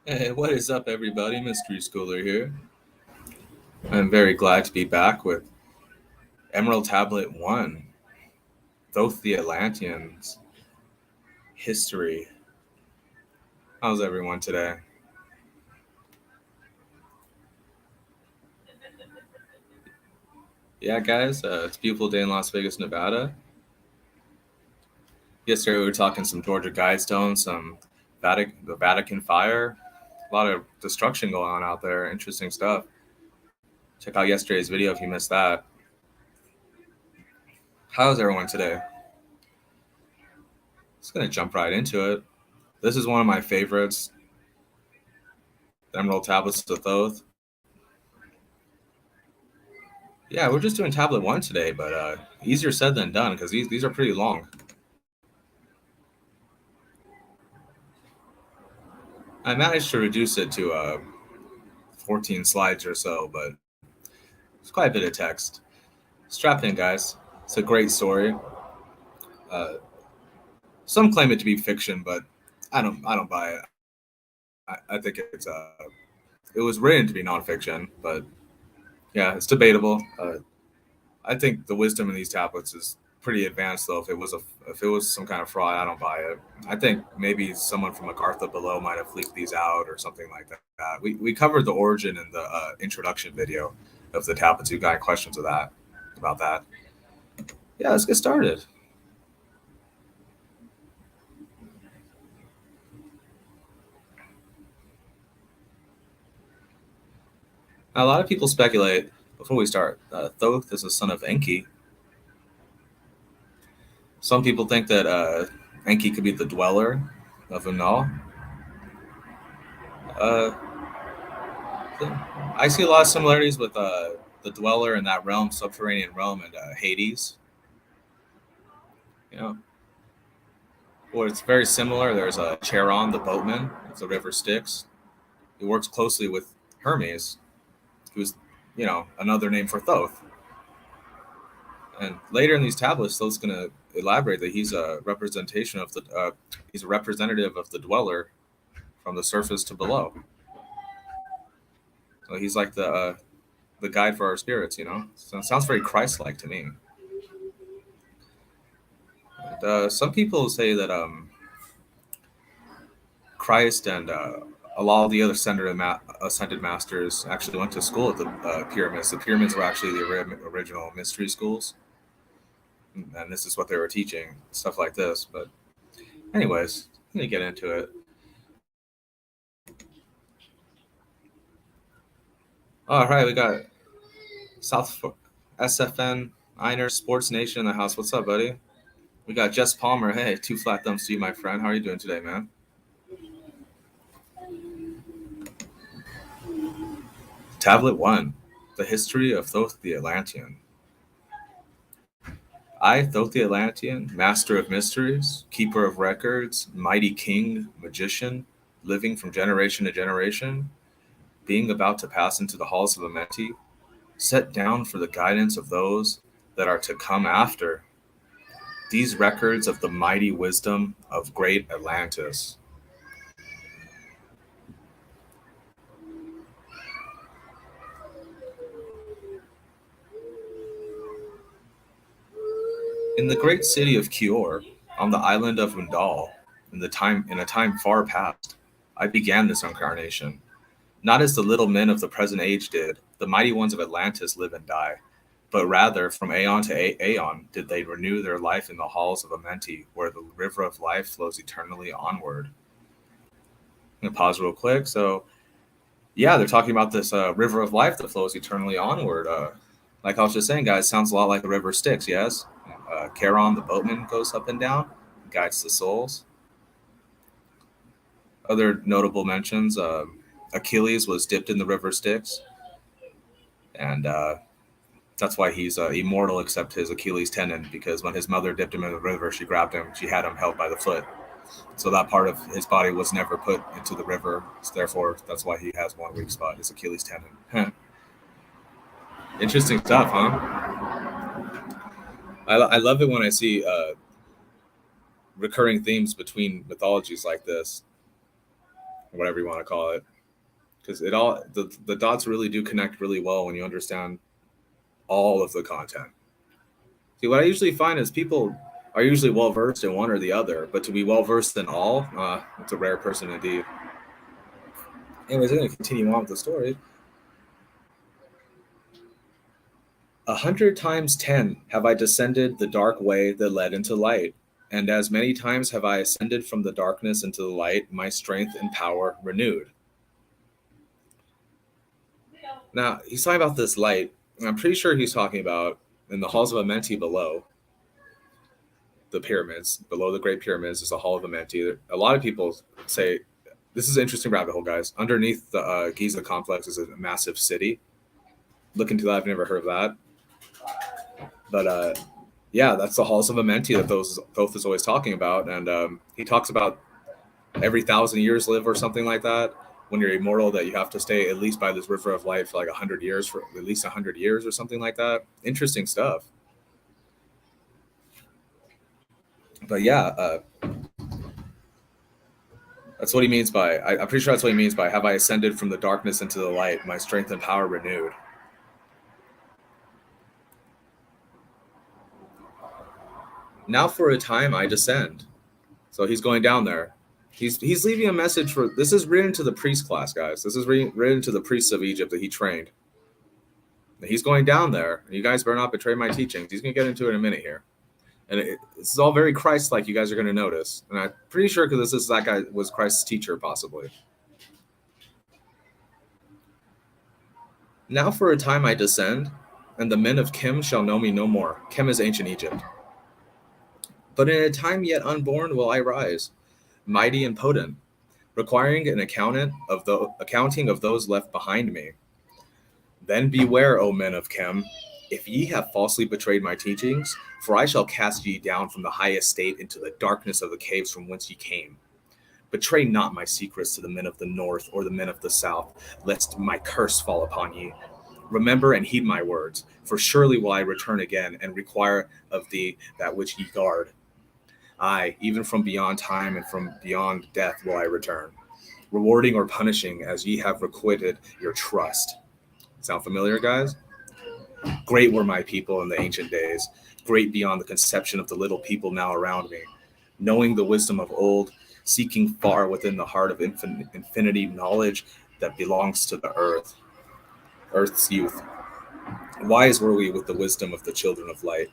Hey, what is up, everybody? Mystery Schooler here. I'm very glad to be back with Emerald Tablet 1, Thoth the Atlantean's history. How's everyone today? Yeah, guys, it's a beautiful day in Las Vegas, Nevada. Yesterday we were talking some Georgia Guidestone, the Vatican fire, a lot of destruction going on out there. Interesting stuff. Check out yesterday's video if you missed that. How's everyone today? Just gonna jump right into it. This is one of my favorites, the Emerald Tablets of Thoth. Yeah, we're just doing tablet one today, but easier said than done because these are pretty long. I managed to reduce it to 14 slides or so, but it's quite a bit of text. Strap in, guys. It's a great story. Uh, some claim it to be fiction, but I don't buy it. I think it was written to be nonfiction, but yeah, it's debatable. I think the wisdom in these tablets is pretty advanced, though. If it was some kind of fraud, I don't buy it. I think maybe someone from MacArthur below might have leaked these out or something like that. We covered the origin in the introduction video of the tablets. You got questions about that? Yeah, let's get started. Now, a lot of people speculate before we start. Thoth is the son of Enki. Some people think that Enki could be the dweller of Unal. Uh, I see a lot of similarities with the dweller in that realm, subterranean realm, and Hades. You know, where it's very similar. There's Charon, the boatman of the river Styx. He works closely with Hermes, who's another name for Thoth. And later in these tablets, Thoth's going to elaborate that he's a representation of he's a representative of the dweller from the surface to below. So he's like the guide for our spirits. So it sounds very Christ-like to me. And, some people say that Christ and a lot of the other ascended masters actually went to school at the pyramids. The pyramids were actually the original mystery schools, and this is what they were teaching, stuff like this. But anyways, let me get into it. All right, we got South SFN Einer Sports Nation in the house. What's up, buddy? We got Jess Palmer. Hey, two flat thumbs to you, my friend. How are you doing today, man? Tablet 1, The History of Thoth the Atlantean. I, Thoth the Atlantean, master of mysteries, keeper of records, mighty king, magician, living from generation to generation, being about to pass into the halls of Amenti, set down for the guidance of those that are to come after. These records of the mighty wisdom of great Atlantis. In the great city of Kior, on the island of Undal, in a time far past, I began this incarnation. Not as the little men of the present age did, the mighty ones of Atlantis live and die, but rather from aeon to aeon did they renew their life in the halls of Amenti, where the river of life flows eternally onward. I'm gonna pause real quick. So, yeah, they're talking about this river of life that flows eternally onward. Like I was just saying, guys, sounds a lot like the river Styx, yes? Charon, the boatman, goes up and down, guides the souls. Other notable mentions, Achilles was dipped in the river Styx, and that's why he's immortal except his Achilles tendon, because when his mother dipped him in the river, she grabbed him, she had him held by the foot. So that part of his body was never put into the river. So therefore, that's why he has one weak spot, his Achilles tendon. Interesting stuff, huh? I love it when I see recurring themes between mythologies like this. whatever you want to call it, because it all the dots really do connect really well when you understand all of the content. See, what I usually find is people are usually well versed in one or the other, but to be well versed in all, it's a rare person indeed. Anyways, I'm going to continue on with the story. 100 times 10 have I descended the dark way that led into light, and as many times have I ascended from the darkness into the light, my strength and power renewed. Now, he's talking about this light, and I'm pretty sure he's talking about in the halls of Amenti below the pyramids, below the Great Pyramids is the Hall of Amenti. A lot of people say, this is an interesting rabbit hole, guys. Underneath the Giza complex is a massive city. Look into that. I've never heard of that. But yeah, that's the halls of Amenti that Thoth is always talking about. And he talks about every 1,000 years live or something like that. When you're immortal, that you have to stay at least by this river of light for like 100 years, for at least 100 years or something like that. Interesting stuff. But yeah, that's what he means by, I'm pretty sure that's what he means by, have I ascended from the darkness into the light, my strength and power renewed. Now for a time I descend. So he's going down there. He's leaving a message for, this is written to the priest class, guys. This is written to the priests of Egypt that he trained. He's going down there. You guys better not betray my teachings. He's going to get into it in a minute here. And this is all very Christ-like, you guys are going to notice. And I'm pretty sure because that guy was Christ's teacher, possibly. Now for a time I descend, and the men of Chem shall know me no more. Chem is ancient Egypt. But in a time yet unborn will I rise, mighty and potent, requiring an accounting of those left behind me. Then beware, O men of Chem, if ye have falsely betrayed my teachings, for I shall cast ye down from the high estate into the darkness of the caves from whence ye came. Betray not my secrets to the men of the north or the men of the south, lest my curse fall upon ye. Remember and heed my words, for surely will I return again and require of thee that which ye guard. Aye, even from beyond time and from beyond death will I return, rewarding or punishing as ye have requited your trust. Sound familiar, guys? Great were my people in the ancient days, great beyond the conception of the little people now around me, knowing the wisdom of old, seeking far within the heart of infinity knowledge that belongs to the earth's youth. Wise were we with the wisdom of the children of light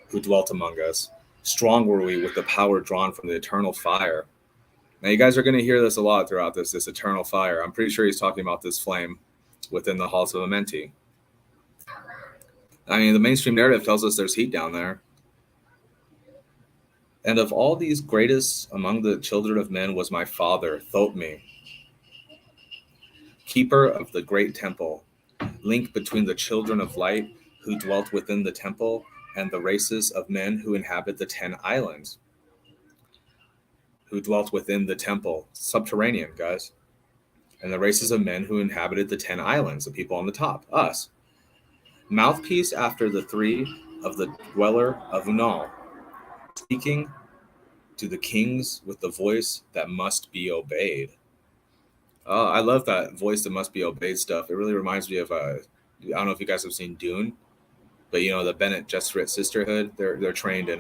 who dwelt among us. Strong were we with the power drawn from the eternal fire. Now you guys are going to hear this a lot throughout this eternal fire. I'm pretty sure he's talking about this flame within the halls of Amenti. I mean, the mainstream narrative tells us there's heat down there. And of all these greatest among the children of men was my father, Thoth, keeper of the great temple, link between the children of light who dwelt within the temple and the races of men who inhabit the 10 islands, who dwelt within the temple, subterranean, guys, and the races of men who inhabited the 10 islands, the people on the top, us. Mouthpiece after the three of the dweller of Unal, speaking to the kings with the voice that must be obeyed. I love that voice that must be obeyed stuff. It really reminds me of, I don't know if you guys have seen Dune, but you know, the Bennett Gesserit sisterhood, they're trained in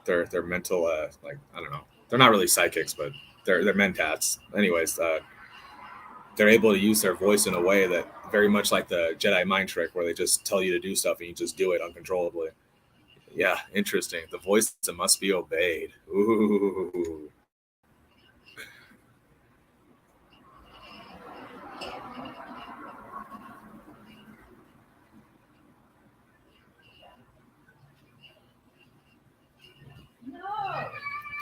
their mental, like, I don't know. They're not really psychics, but they're mentats. Anyways, they're able to use their voice in a way that very much like the Jedi mind trick where they just tell you to do stuff and you just do it uncontrollably. Yeah, interesting. The voice that must be obeyed. Ooh.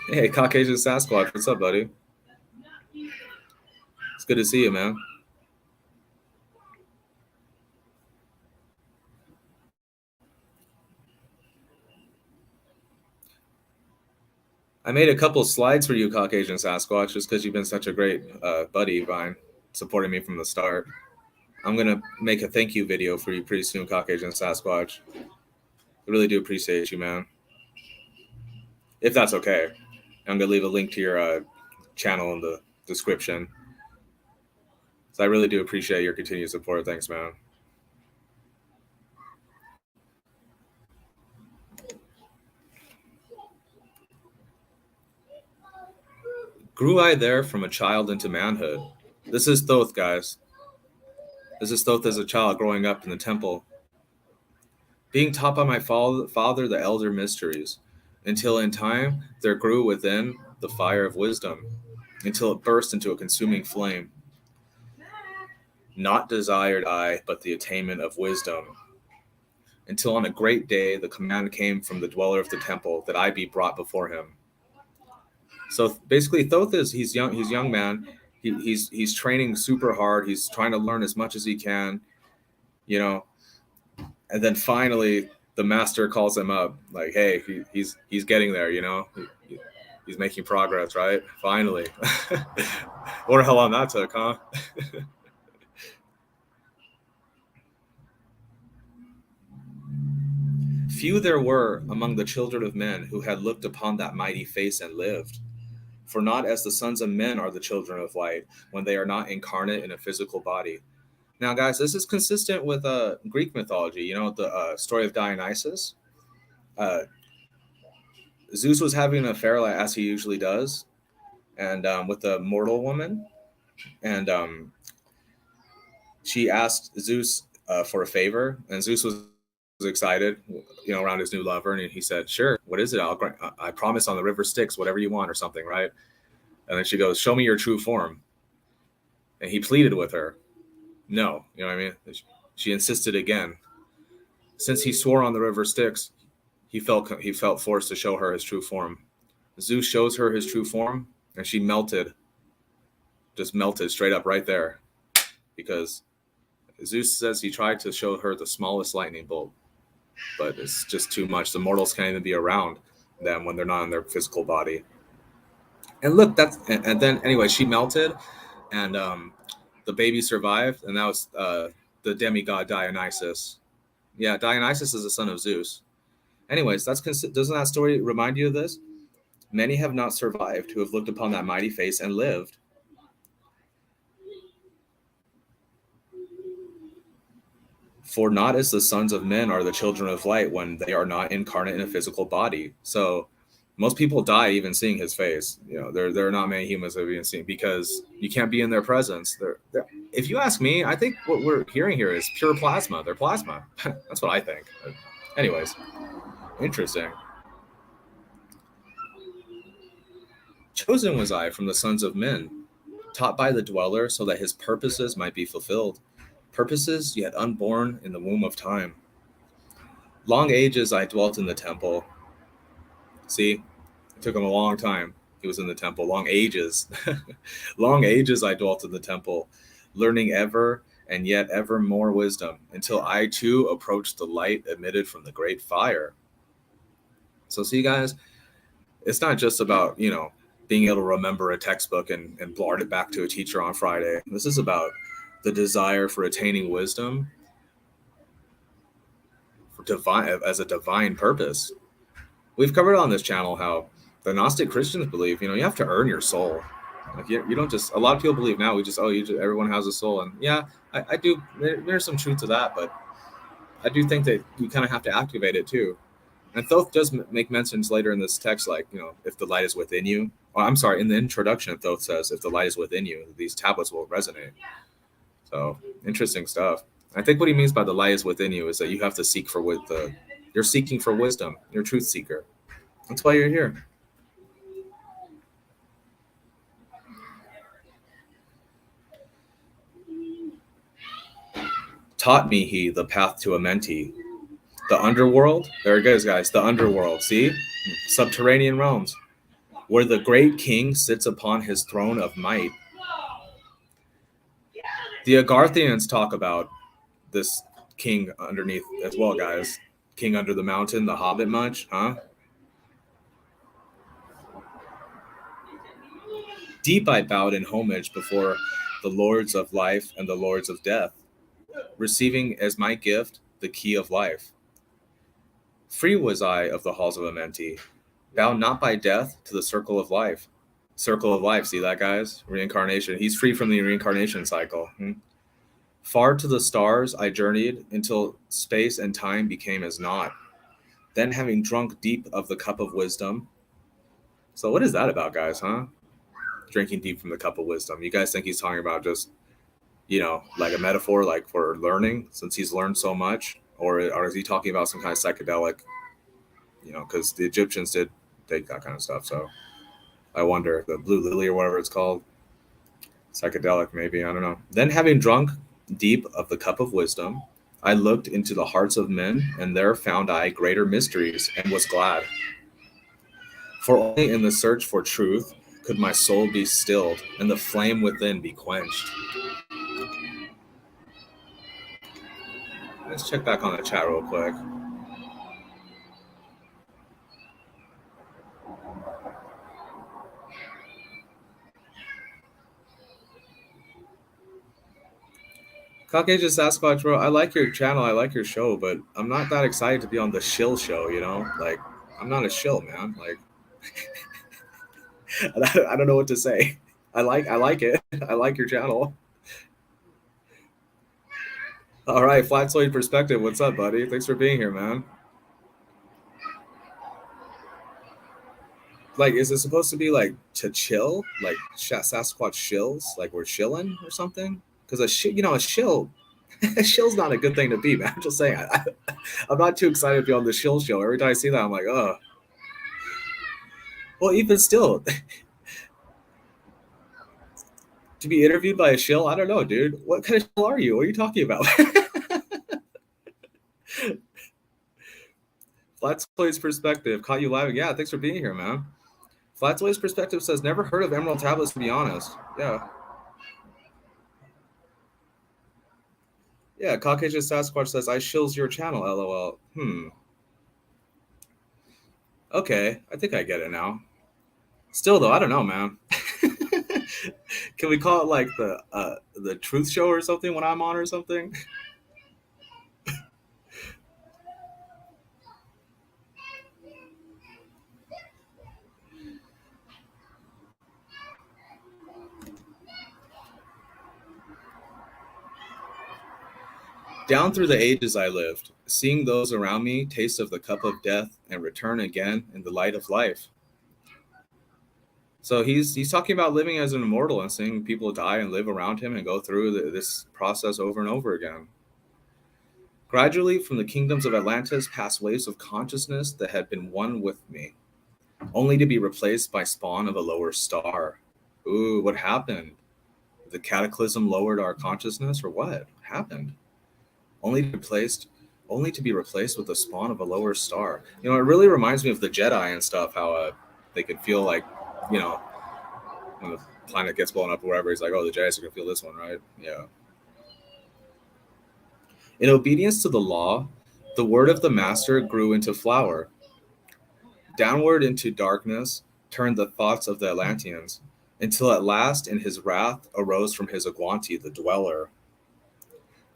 Hey, Caucasian Sasquatch, what's up, buddy? It's good to see you, man. I made a couple slides for you, Caucasian Sasquatch, just because you've been such a great buddy of mine, supporting me from the start. I'm going to make a thank you video for you pretty soon, Caucasian Sasquatch. I really do appreciate you, man. If that's okay. I'm going to leave a link to your channel in the description. So I really do appreciate your continued support. Thanks, man. Grew I there from a child into manhood? This is Thoth, guys. This is Thoth as a child growing up in the temple, being taught by my father the elder mysteries, until in time there grew within the fire of wisdom, until it burst into a consuming flame. Not desired I, but the attainment of wisdom, until on a great day the command came from the dweller of the temple that I be brought before him. So basically, Thoth is he's young. He's a young man. He's training super hard. He's trying to learn as much as he can, you know. And then finally, the master calls him up, like, "Hey, he's getting there, you know. He's making progress, right? Finally." Wonder how long that took, huh? Few there were among the children of men who had looked upon that mighty face and lived. For not as the sons of men are the children of light, when they are not incarnate in a physical body. Now, guys, this is consistent with Greek mythology. You know, the story of Dionysus. Uh, Zeus was having an affair, like, as he usually does, and with a mortal woman. And she asked Zeus for a favor, and Zeus was excited, you know, around his new lover, and he said, "Sure, what is it? I promise on the river Styx, whatever you want, or something, right?" And then she goes, "Show me your true form." And he pleaded with her. No, you know what I mean? She insisted again. Since he swore on the river Styx, he felt forced to show her his true form. Zeus shows her his true form, and she just melted straight up right there, because Zeus says he tried to show her the smallest lightning bolt, but it's just too much. The mortals can't even be around them when they're not in their physical body. And look, and then anyway, she melted, and the baby survived, and that was the demigod Dionysus. Yeah, Dionysus is the son of Zeus. Anyways, doesn't that story remind you of this? Many have not survived who have looked upon that mighty face and lived. For not as the sons of men are the children of light when they are not incarnate in a physical body. So most people die even seeing his face. You know, there are not many humans that have even seen, because you can't be in their presence. If you ask me, I think what we're hearing here is pure plasma. They're plasma. That's what I think. Anyways, interesting. Chosen was I from the sons of men, taught by the dweller so that his purposes might be fulfilled. Purposes yet unborn in the womb of time. Long ages I dwelt in the temple. See, it took him a long time. He was in the temple, long ages. Long ages I dwelt in the temple, learning ever and yet ever more wisdom, until I too approached the light emitted from the great fire. So see, guys, it's not just about, you know, being able to remember a textbook and blart it back to a teacher on Friday. This is about the desire for attaining wisdom for divine, as a divine purpose. We've covered on this channel how the Gnostic Christians believe, you know, you have to earn your soul. Like you don't just, a lot of people believe now, everyone has a soul. And yeah, I do, there's some truth to that, but I do think that you kind of have to activate it too. And Thoth does make mentions later in this text, like, you know, if the light is within you, I'm sorry, in the introduction, Thoth says, if the light is within you, these tablets will resonate. So interesting stuff. I think what he means by the light is within you is that you have to seek for you're seeking for wisdom. You're a truth seeker. That's why you're here. Taught me he the path to Amenti. The underworld, there it goes, guys. The underworld, see? Subterranean realms, where the great king sits upon his throne of might. The Agarthians talk about this king underneath as well, guys. King under the mountain, the Hobbit much, huh? Deep I bowed in homage before the lords of life and the lords of death, receiving as my gift the key of life. Free was I of the halls of Amenti, bound not by death to the circle of life. Circle of life. See that, guys? Reincarnation. He's free from the reincarnation cycle. Far to the stars I journeyed until space and time became as naught. Then, having drunk deep of the cup of wisdom. So, what is that about, guys, huh? Drinking deep from the cup of wisdom. You guys think he's talking about just, like a metaphor, like for learning, since he's learned so much? Or is he talking about some kind of psychedelic, because the Egyptians did take that kind of stuff. So, I wonder, the blue lily or whatever it's called, psychedelic maybe, I don't know. Then having drunk deep of the cup of wisdom, I looked into the hearts of men, and there found I greater mysteries, and was glad. For only in the search for truth could my soul be stilled, and the flame within be quenched. Let's check back on the chat real quick. Caucasian Sasquatch, bro, I like your channel, I like your show, but I'm not that excited to be on the shill show, Like, I'm not a shill, man. Like, I don't know what to say. I like it. I like your channel. All right, Flatsoid Perspective, what's up, buddy? Thanks for being here, man. Like, is it supposed to be like to chill, like Sasquatch shills, like we're chilling or something? Because a shill, a shill's not a good thing to be, man. I'm just saying, I'm not too excited to be on the shill show. Every time I see that, I'm like, oh. Well, even still, to be interviewed by a shill, I don't know, dude. What kind of shill are you? What are you talking about? Flatsoid's Perspective caught you live. Yeah, thanks for being here, man. Flatsoid's Perspective says, never heard of emerald tablets, to be honest. Yeah. Yeah, Caucasian Sasquatch says, I shills your channel, lol. Okay, I think I get it now. Still, though, I don't know, man. Can we call it like the truth show or something when I'm on or something? Down through the ages I lived, seeing those around me taste of the cup of death and return again in the light of life. So he's talking about living as an immortal and seeing people die and live around him and go through this process over and over again. Gradually, from the kingdoms of Atlantis passed waves of consciousness that had been one with me, only to be replaced by spawn of a lower star. Ooh, what happened? The cataclysm lowered our consciousness, or what happened? Only to be replaced with the spawn of a lower star. It really reminds me of the Jedi and stuff. How they could feel like, when the planet gets blown up or whatever. He's like, oh, the Jedi's are gonna feel this one, right? Yeah. In obedience to the law, the word of the master grew into flower. Downward into darkness turned the thoughts of the Atlanteans, until at last in his wrath arose from his Aguanti the dweller.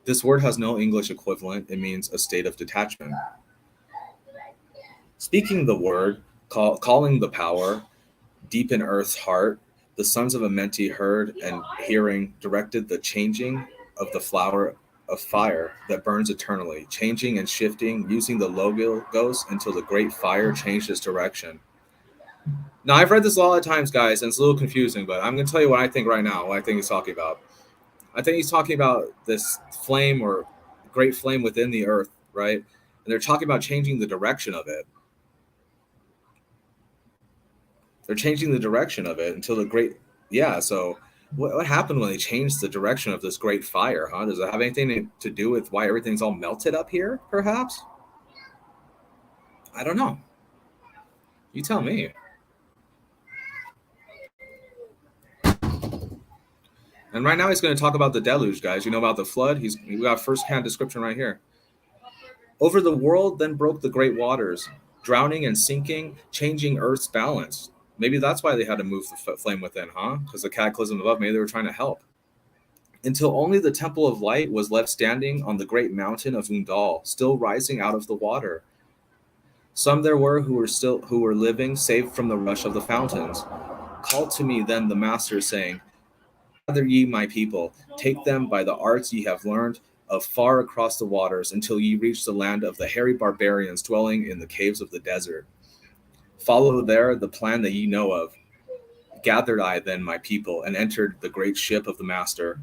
This word has no English equivalent. It means a state of detachment. Speaking the word, calling the power, deep in earth's heart, the sons of Amenti heard and hearing directed the changing of the flower of fire that burns eternally, changing and shifting, using the logos until the great fire changed its direction. Now, I've read this a lot of times, guys, and it's a little confusing, but I'm going to tell you what I think right now, what I think he's talking about. I think he's talking about this flame or great flame within the earth, right? And they're talking about changing the direction of it. They're changing the direction of it until the great, so what happened when they changed the direction of this great fire, huh? Does it have anything to do with why everything's all melted up here, perhaps? I don't know. You tell me. And right now he's going to talk about the deluge, guys. You know about the flood? We got first-hand description right here. Over the world then broke the great waters, drowning and sinking, changing earth's balance. Maybe that's why they had to move the flame within, huh? Because the cataclysm above, maybe they were trying to help. Until only the temple of light was left standing on the great mountain of Undal, still rising out of the water. Some there were who were living, saved from the rush of the fountains. Called to me then the master, saying, gather ye my people, take them by the arts ye have learned, of far across the waters, until ye reach the land of the hairy barbarians dwelling in the caves of the desert. Follow there the plan that ye know of. Gathered I then my people, and entered the great ship of the master.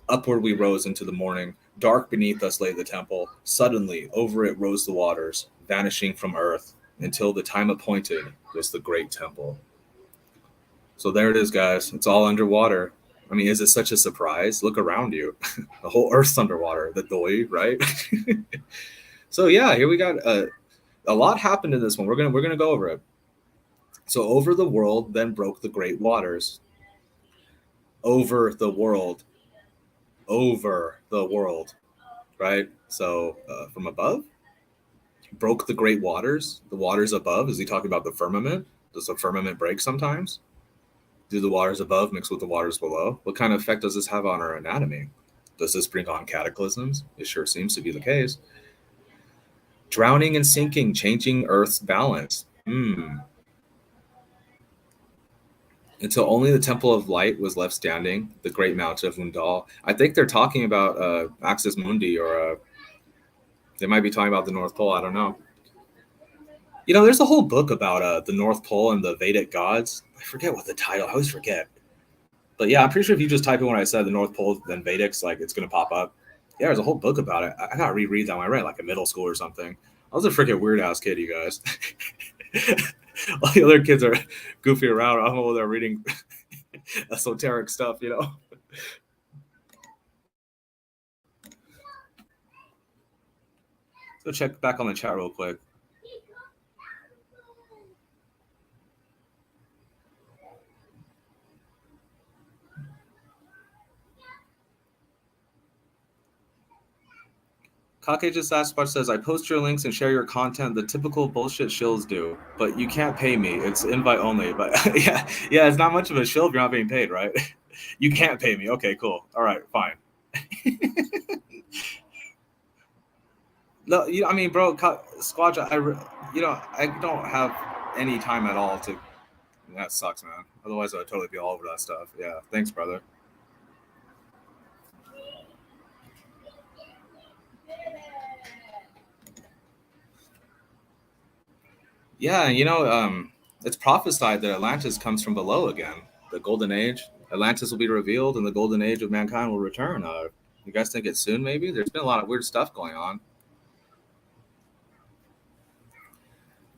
Upward we rose into the morning. Dark beneath us lay the temple. Suddenly over it rose the waters, vanishing from earth, until the time appointed was the great temple. So there it is, guys. It's all underwater. I mean, is it such a surprise? Look around you. The whole earth's underwater. The doi, right? So yeah, here we got a lot happened in this one. We're gonna go over it. So over the world then broke the great waters. Over the world. Over the world. Right? So from above, broke the great waters. The waters above. Is he talking about the firmament? Does the firmament break sometimes? Do the waters above mix with the waters below? What kind of effect does this have on our anatomy? Does this bring on cataclysms? It sure seems to be the case. Drowning and sinking, changing Earth's balance. Until only the Temple of Light was left standing, the great mountain of Undal. I think they're talking about Axis Mundi, or they might be talking about the North Pole. I don't know. You know, there's a whole book about the North Pole and the Vedic gods. I forget what the title. I always forget. But yeah, I'm pretty sure if you just type in what I said, the North Pole, then Vedics, like it's gonna pop up. Yeah, there's a whole book about it. I gotta reread that when I read like in middle school or something. I was a freaking weird ass kid, you guys. All the other kids are goofy around. I'm over there reading esoteric stuff, you know. Let's go check back on the chat real quick. Kake just asked, says, I post your links and share your content the typical bullshit shills do, but you can't pay me. It's invite only. But yeah, it's not much of a shill if you're not being paid, right? You can't pay me. Okay, cool. All right, fine. No, I mean, bro, Squatch, I don't have any time at all to. That sucks, man. Otherwise, I'd totally be all over that stuff. Yeah, thanks, brother. Yeah, it's prophesied that Atlantis comes from below again. The Golden Age. Atlantis will be revealed, and the Golden Age of mankind will return. You guys think it's soon? Maybe. There's been a lot of weird stuff going on.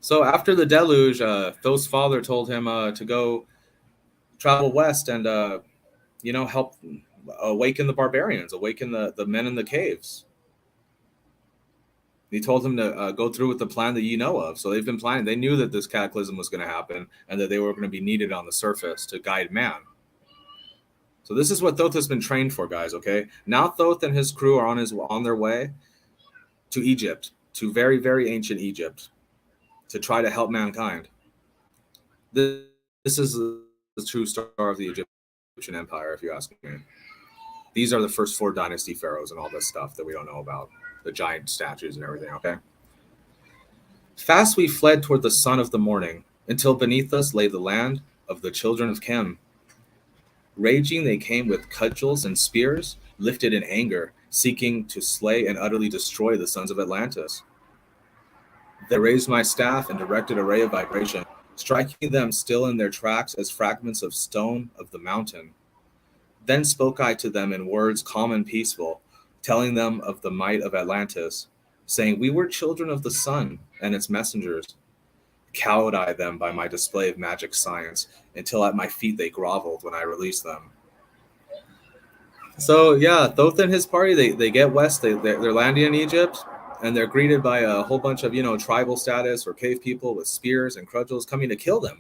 So after the deluge, Thoth's father told him to go travel west and help awaken the barbarians, awaken the men in the caves. He told him to go through with the plan that you know of. So they've been planning. They knew that this cataclysm was going to happen and that they were going to be needed on the surface to guide man. So this is what Thoth has been trained for, guys, okay? Now Thoth and his crew are on their way to Egypt, to very, very ancient Egypt, to try to help mankind. This is the true star of the Egyptian Empire, if you ask me. These are the first 4 dynasty pharaohs and all this stuff that we don't know about. The giant statues and everything, okay? Fast we fled toward the sun of the morning, until beneath us lay the land of the children of Chem. Raging they came with cudgels and spears, lifted in anger, seeking to slay and utterly destroy the sons of Atlantis. They raised my staff and directed a ray of vibration, striking them still in their tracks as fragments of stone of the mountain. Then spoke I to them in words calm and peaceful, telling them of the might of Atlantis, saying, we were children of the sun and its messengers. Cowed I them by my display of magic science, until at my feet they groveled when I released them. So yeah, Thoth and his party, they get west, they're landing in Egypt, and they're greeted by a whole bunch of, tribal status or cave people with spears and cudgels coming to kill them,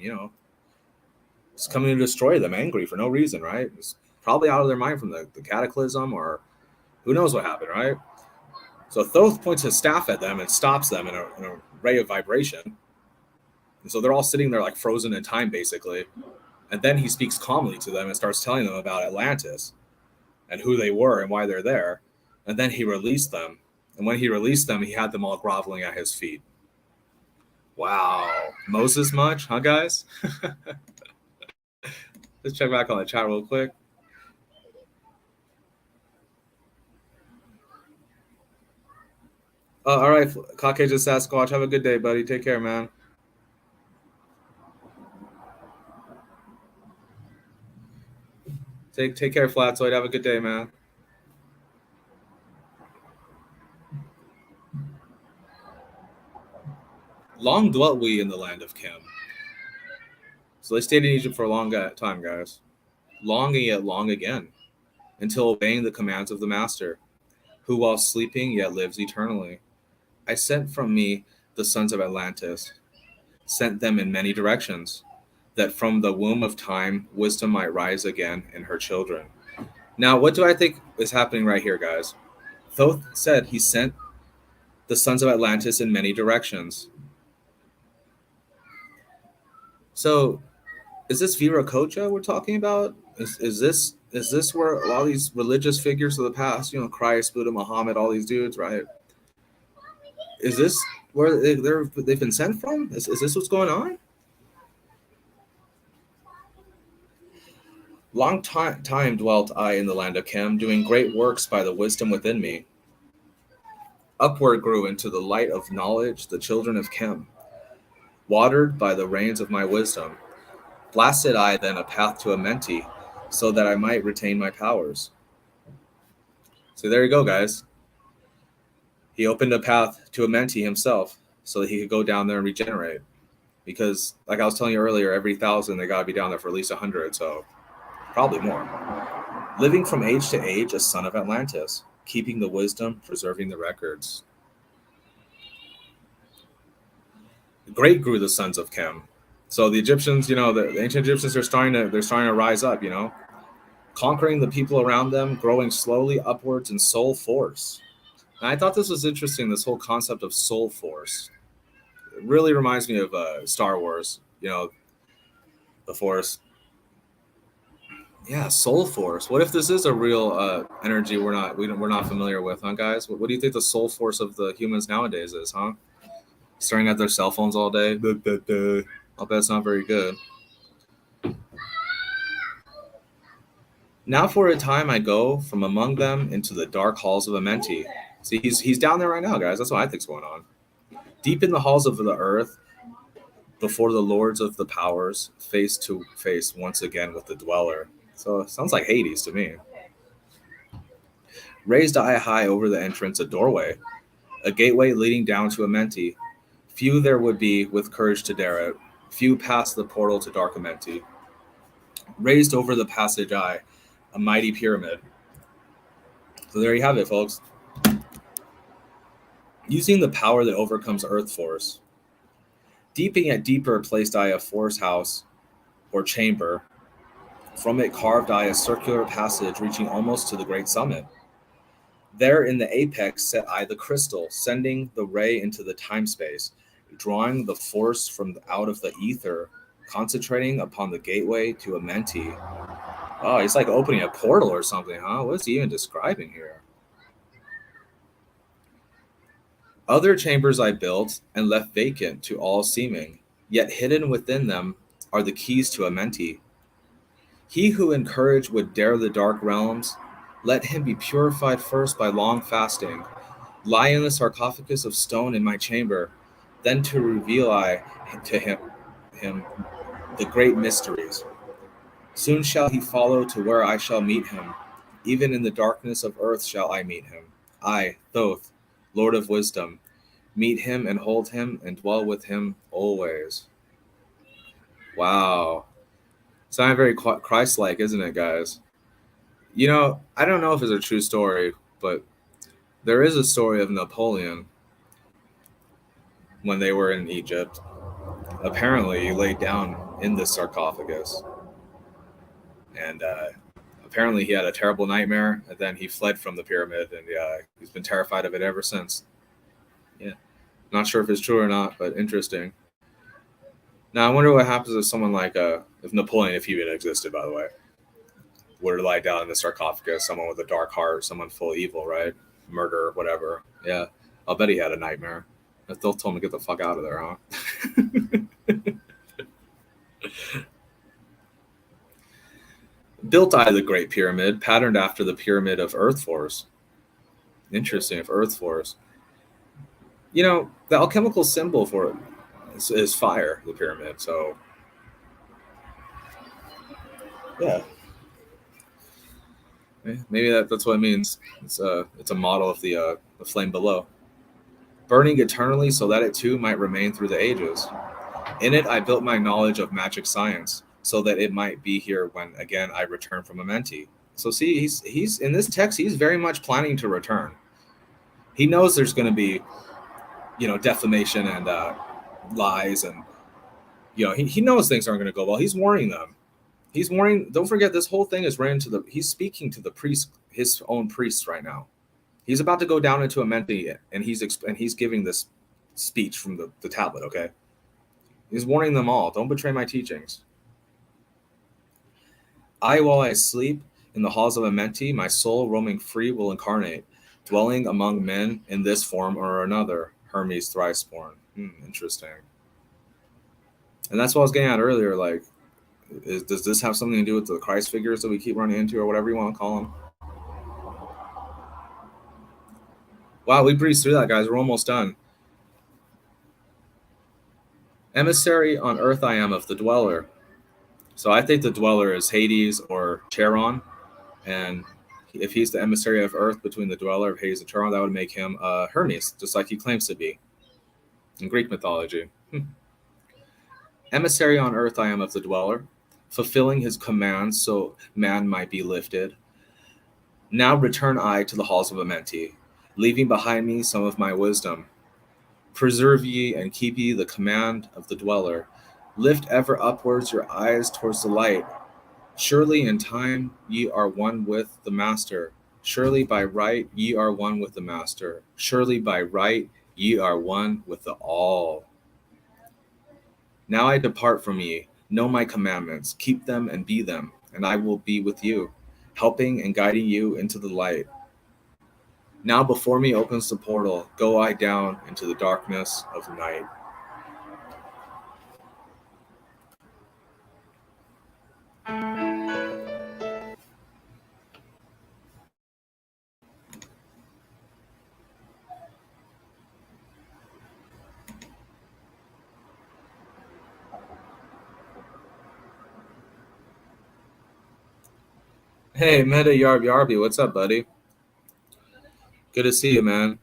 Just coming to destroy them, angry for no reason, right? It's probably out of their mind from the cataclysm, or who knows what happened, right? So Thoth points his staff at them and stops them in a ray of vibration. And so they're all sitting there like frozen in time, basically. And then he speaks calmly to them and starts telling them about Atlantis and who they were and why they're there. And then he released them. And when he released them, he had them all groveling at his feet. Wow. Moses much, huh, guys? Let's check back on the chat real quick. All right, Caucasian Sasquatch, have a good day, buddy. Take care, man. Take care, Flatsoid. Have a good day, man. Long dwelt we in the land of Chem. So they stayed in Egypt for a long time, guys. Long and yet long again, until obeying the commands of the Master, who while sleeping yet lives eternally. I sent from me the sons of Atlantis, sent them in many directions, that from the womb of time wisdom might rise again in her children. Now, what do I think is happening right here, guys? Thoth said he sent the sons of Atlantis in many directions. So, is this Viracocha we're talking about? Is this where a lot of these religious figures of the past, you know, Christ, Buddha, Muhammad, all these dudes, right? Is this where they've been sent from? Is this what's going on? Long time dwelt I in the land of Chem, doing great works by the wisdom within me. Upward grew into the light of knowledge the children of Chem, watered by the rains of my wisdom. Blasted I then a path to Amenti, so that I might retain my powers. So there you go, guys. He opened a path to Amenti himself, so that he could go down there and regenerate. Because, like I was telling you earlier, every 1,000 they gotta be down there for at least 100, so probably more. Living from age to age, a son of Atlantis, keeping the wisdom, preserving the records. Great grew the sons of Chem. So the Egyptians, you know, the ancient Egyptians are starting to rise up, you know, conquering the people around them, growing slowly upwards in soul force. And I thought this was interesting, this whole concept of soul force. It really reminds me of Star Wars, you know, the Force. Yeah, soul force. What if this is a real energy we're not familiar with, huh, guys? What do you think the soul force of the humans nowadays is, huh? Staring at their cell phones all day. I'll bet it's not very good. Now for a time I go from among them into the dark halls of Amenti. See, he's down there right now, guys. That's what I think's going on. Deep in the halls of the earth, before the lords of the powers, face to face once again with the dweller. So it sounds like Hades to me. Raised I high over the entrance a doorway, a gateway leading down to Amenti. Few there would be with courage to dare it. Few passed the portal to dark Amenti. Raised over the passage I, a mighty pyramid. So there you have it, folks. Using the power that overcomes earth force. Deeping yet deeper placed I a force house or chamber. From it carved I a circular passage reaching almost to the great summit. There in the apex set I the crystal, sending the ray into the time-space, drawing the force from out of the ether, concentrating upon the gateway to Amenti. Oh, he's like opening a portal or something, huh? What is he even describing here? Other chambers I built and left vacant to all seeming, yet hidden within them are the keys to Amenti. He who in courage would dare the dark realms, let him be purified first by long fasting. Lie in the sarcophagus of stone in my chamber, then to reveal I to him the great mysteries. Soon shall he follow to where I shall meet him. Even in the darkness of earth shall I meet him. I, Thoth, Lord of wisdom, meet him and hold him and dwell with him always. Wow. Sounding very Christ-like, isn't it, guys? You know, I don't know if it's a true story, but there is a story of Napoleon when they were in Egypt. Apparently, he laid down in this sarcophagus. And apparently he had a terrible nightmare, and then he fled from the pyramid, and he's been terrified of it ever since. Yeah. Not sure if it's true or not, but interesting. Now, I wonder what happens if someone like, if Napoleon, if he even existed, by the way, were to lie down in the sarcophagus, someone with a dark heart, someone full of evil, right? Murder, whatever. Yeah. I'll bet he had a nightmare. They'll tell him to get the fuck out of there, huh? Built I the Great Pyramid, patterned after the pyramid of Earth Force. Interesting, of Earth Force. You know, the alchemical symbol for it is fire, the pyramid. So, yeah, maybe that's what it means. It's a model of the flame below, burning eternally so that it too might remain through the ages. In it, I built my knowledge of magic science so that it might be here when again I return from Amenti. So see, he's in this text. He's very much planning to return. He knows there's going to be, defamation and lies, and he knows things aren't going to go well. He's warning them. He's warning. Don't forget, this whole thing is ran to the. He's speaking to the priest, his own priests right now. He's about to go down into Amenti, and he's giving this speech from the tablet. Okay, he's warning them all. Don't betray my teachings. While I sleep in the halls of Amenti, my soul roaming free will incarnate, dwelling among men in this form or another. Hermes thrice born. Interesting. And that's what I was getting at earlier. Like, does this have something to do with the Christ figures that we keep running into, or whatever you want to call them? Wow, we breezed through that, guys. We're almost done. Emissary on earth I am of the dweller. So I think the dweller is Hades or Charon, and if he's the emissary of earth between the dweller of Hades and Charon, that would make him Hermes, just like he claims to be in Greek mythology. Emissary on earth I am of the dweller, fulfilling his commands so man might be lifted. Now return I to the halls of Amenti, leaving behind me some of my wisdom. Preserve ye and keep ye the command of the dweller. Lift ever upwards your eyes towards the light. Surely in time ye are one with the Master. Surely by right ye are one with the Master. Surely by right ye are one with the All. Now I depart from ye. Know my commandments. Keep them and be them, and I will be with you, helping and guiding you into the light. Now before me opens the portal. Go I down into the darkness of the night. Hey, Meta Yarb Yarby, what's up, buddy? Good to see you, man.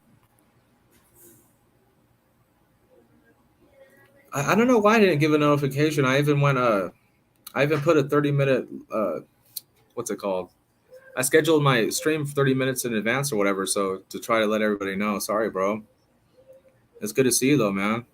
I don't know why I didn't give a notification. I even put a 30-minute what's it called? I scheduled my stream 30 minutes in advance or whatever, so to try to let everybody know. Sorry, bro. It's good to see you though, man.